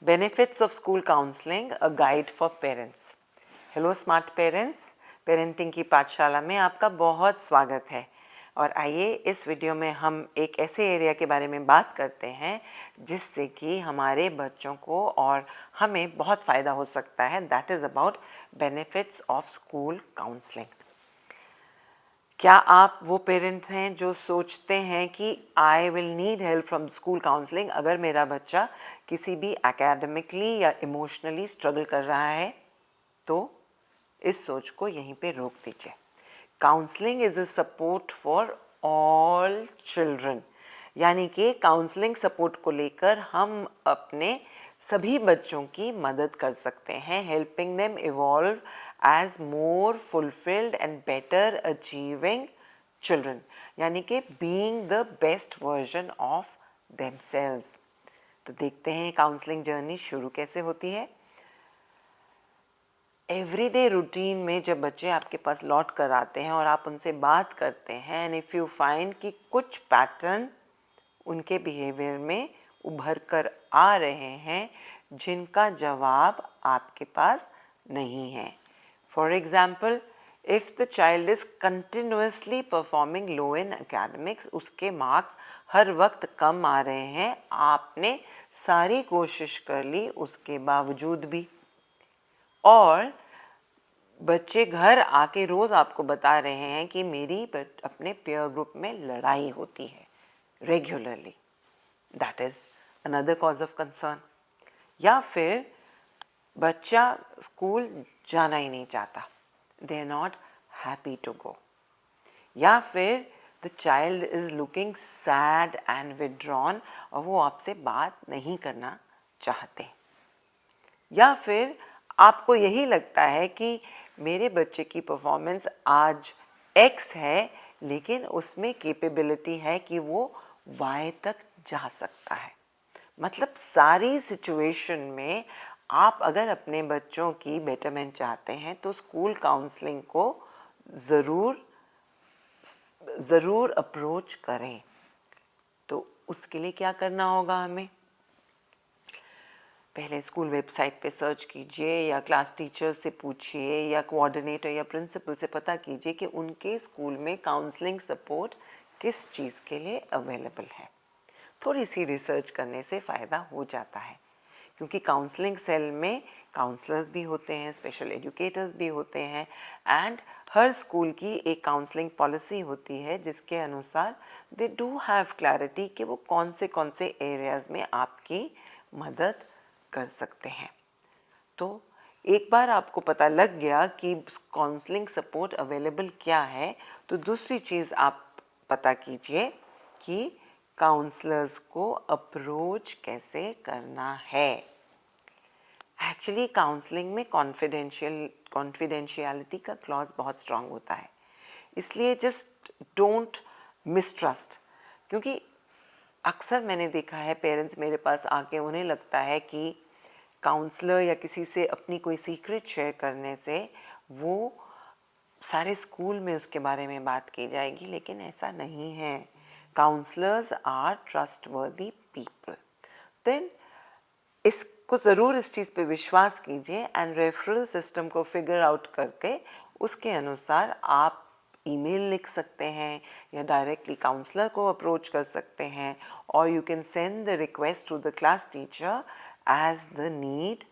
Benefits of school counseling, a guide for parents. Hello smart parents, parenting की पाठशाला में आपका बहुत स्वागत है। और आइए इस वीडियो में हम एक ऐसे एरिया के बारे में बात करते हैं जिससे कि हमारे बच्चों को और हमें बहुत फ़ायदा हो सकता है। That is about benefits of school counselling. क्या आप वो पेरेंट हैं जो सोचते हैं कि I will need help from school counselling अगर मेरा बच्चा किसी भी एकेडमिकली या इमोशनली स्ट्रगल कर रहा है? तो इस सोच को यहीं पे रोक दीजिए। Counselling is a support for all children, यानी कि काउंसलिंग सपोर्ट को लेकर हम अपने सभी बच्चों की मदद कर सकते हैं, helping them evolve as more fulfilled and better achieving children, यानी कि being the best version of themselves. तो देखते हैं काउंसलिंग जर्नी शुरू कैसे होती है। एवरीडे रूटीन में जब बच्चे आपके पास लौट कर आते हैं और आप उनसे बात करते हैं, एंड इफ़ यू फाइंड कि कुछ पैटर्न उनके बिहेवियर में उभर कर आ रहे हैं जिनका जवाब आपके पास नहीं है। For example, if the child is continuously performing low in academics, उसके मार्क्स हर वक्त कम आ रहे हैं, आपने सारी कोशिश कर ली उसके बावजूद भी, और बच्चे घर आके रोज़ आपको बता रहे हैं कि मेरी अपने पेयर ग्रुप में लड़ाई होती है regularly, that is another cause of concern. या फिर बच्चा स्कूल जाना ही नहीं चाहता, they are not happy to go. या फिर the child is looking sad and withdrawn, और वो आपसे बात नहीं करना चाहते। या फिर आपको यही लगता है कि मेरे बच्चे की परफॉर्मेंस आज X है, लेकिन उसमें कैपेबिलिटी है कि वो Y तक जा सकता है। मतलब सारी सिचुएशन में आप अगर अपने बच्चों की बेटरमेंट चाहते हैं तो स्कूल काउंसलिंग को ज़रूर अप्रोच करें। तो उसके लिए क्या करना होगा हमें? पहले स्कूल वेबसाइट पे सर्च कीजिए या क्लास टीचर से पूछिए या कोऑर्डिनेटर या प्रिंसिपल से पता कीजिए कि उनके स्कूल में काउंसलिंग सपोर्ट किस चीज़ के लिए अवेलेबल है। थोड़ी सी रिसर्च करने से फ़ायदा हो जाता है, क्योंकि काउंसलिंग सेल में काउंसलर्स भी होते हैं, स्पेशल एजुकेटर्स भी होते हैं, एंड हर स्कूल की एक काउंसलिंग पॉलिसी होती है जिसके अनुसार दे डू हैव क्लैरिटी कि वो कौन से एरियाज़ में आपकी मदद कर सकते हैं। तो एक बार आपको पता लग गया कि काउंसलिंग सपोर्ट अवेलेबल क्या है, तो दूसरी चीज़ आप पता कीजिए कि काउंसलर्स को अप्रोच कैसे करना है। एक्चुअली काउंसलिंग में कॉन्फिडेंशियलिटी का क्लॉज बहुत स्ट्रांग होता है, इसलिए जस्ट डोंट मिसट्रस्ट। क्योंकि अक्सर मैंने देखा है पेरेंट्स मेरे पास आके उन्हें लगता है कि काउंसलर या किसी से अपनी कोई सीक्रेट शेयर करने से वो सारे स्कूल में उसके बारे में बात की जाएगी, लेकिन ऐसा नहीं है। Counsellors are trustworthy people. Then इसको ज़रूर इस चीज़ पे विश्वास कीजिए एंड रेफरल सिस्टम को फिगर आउट करके उसके अनुसार आप ईमेल लिख सकते हैं या डायरेक्टली काउंसलर को अप्रोच कर सकते हैं, और you can send the request to the class teacher as the need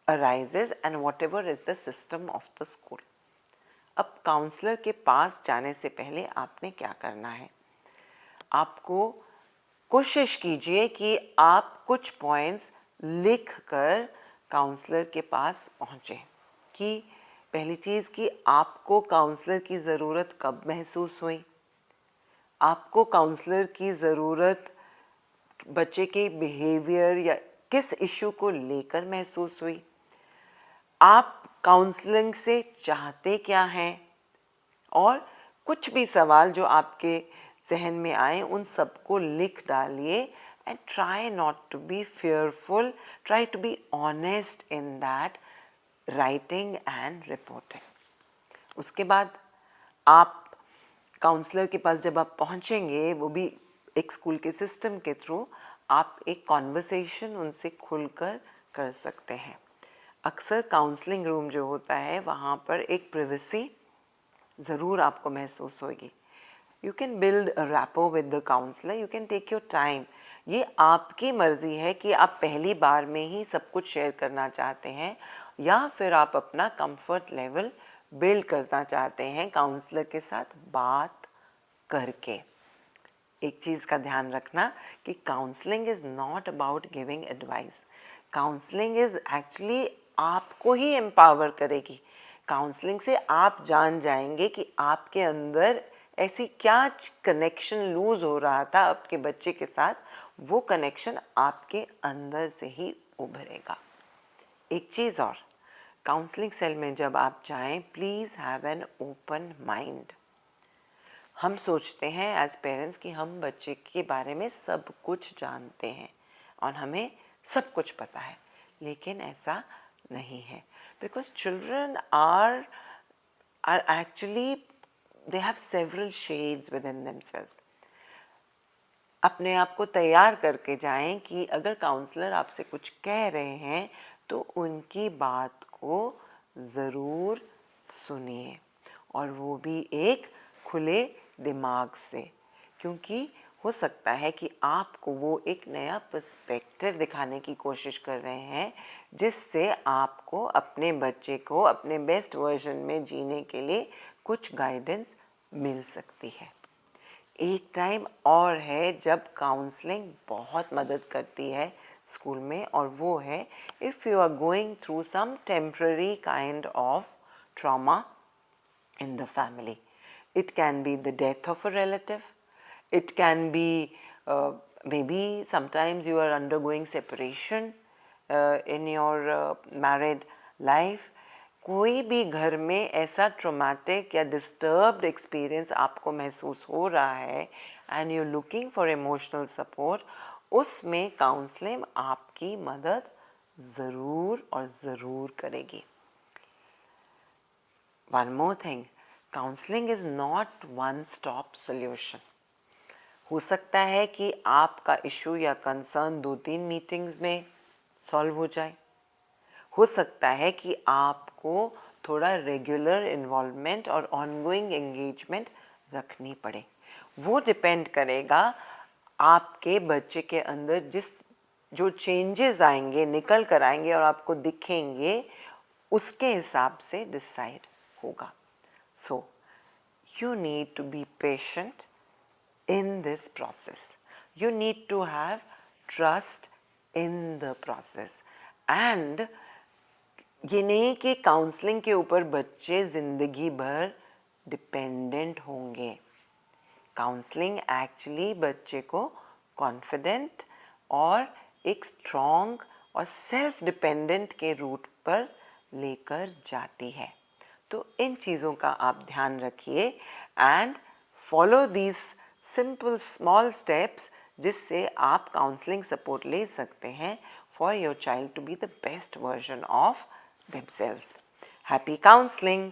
arises and whatever is the system of the school. अब काउंसलर के पास जाने से पहले आपने क्या करना है? आपको कोशिश कीजिए कि आप कुछ पॉइंट्स लिख कर काउंसलर के पास पहुँचें। कि पहली चीज़ कि आपको काउंसलर की ज़रूरत कब महसूस हुई, आपको काउंसलर की ज़रूरत बच्चे के बिहेवियर या किस इशू को लेकर महसूस हुई, आप काउंसलिंग से चाहते क्या हैं, और कुछ भी सवाल जो आपके जहन में आए उन सबको लिख डालिए and try not to be fearful, try to be honest in that writing and reporting. उसके बाद आप काउंसलर के पास जब आप पहुंचेंगे, वो भी एक स्कूल के सिस्टम के थ्रू, आप एक कॉन्वर्सेशन उनसे खुलकर कर सकते हैं। अक्सर काउंसलिंग रूम जो होता है वहाँ पर एक प्राइवेसी ज़रूर आपको महसूस होगी। You can build a rapport with the counsellor, you can take your time. ये आपकी मर्ज़ी है कि आप पहली बार में ही सब कुछ शेयर करना चाहते हैं या फिर आप अपना कंफर्ट लेवल बिल्ड करना चाहते हैं काउंसलर के साथ बात करके। एक चीज़ का ध्यान रखना कि counselling is not about giving advice. Counselling is actually आपको ही एम्पावर करेगी। काउंसलिंग से आप जान जाएंगे कि आपके अंदर ऐसी क्या कनेक्शन लूज़ हो रहा था आपके बच्चे के साथ, वो कनेक्शन आपके अंदर से ही उभरेगा। एक चीज़ और, काउंसलिंग सेल में जब आप जाएं, please have an open mind. हम सोचते हैं एज पेरेंट्स कि हम बच्चे के बारे में सब कुछ जानते हैं और हमें सब कुछ पता है, लेकिन ऐसा नहीं है। Because children are actually they have several shades within themselves. अपने आप को तैयार करके जाएं कि अगर काउंसलर आपसे कुछ कह रहे हैं तो उनकी बात को ज़रूर सुनिए, और वो भी एक खुले दिमाग से, क्योंकि हो सकता है कि आपको वो एक नया पर्सपेक्टिव दिखाने की कोशिश कर रहे हैं जिससे आपको अपने बच्चे को अपने बेस्ट वर्जन में जीने के लिए कुछ गाइडेंस मिल सकती है। एक टाइम और है जब काउंसलिंग बहुत मदद करती है स्कूल में, और वो है if you are going through some temporary kind of trauma in the family. It can be the death of a relative. It can be maybe sometimes you are undergoing separation in your married life. कोई भी घर में ऐसा traumatic या disturbed experience आपको महसूस हो रहा है and you looking for emotional support, उसमें काउंसलिंग आपकी मदद ज़रूर और ज़रूर करेगी। One more thing, counseling is not one-stop solution. हो सकता है कि आपका इशू या कंसर्न 2-3 मीटिंग्स में सॉल्व हो जाए। हो सकता है कि आपको थोड़ा रेगुलर इन्वॉल्वमेंट और ऑनगोइंग एंगेजमेंट रखनी पड़े। वो डिपेंड करेगा आपके बच्चे के अंदर जो चेंजेस आएंगे, निकल कर आएंगे और आपको दिखेंगे, उसके हिसाब से डिसाइड होगा। So you need to be patient in this process. You need to have trust in the process. And ये नहीं कि काउंसलिंग के ऊपर बच्चे ज़िंदगी भर डिपेंडेंट होंगे। काउंसलिंग एक्चुअली बच्चे को कॉन्फिडेंट और एक स्ट्रॉन्ग और सेल्फ डिपेंडेंट के रूट पर लेकर जाती है। तो इन चीज़ों का आप ध्यान रखिए and follow these simple small steps, जिससे आप काउंसलिंग सपोर्ट ले सकते हैं for your child to be the best version of themselves. Happy counselling.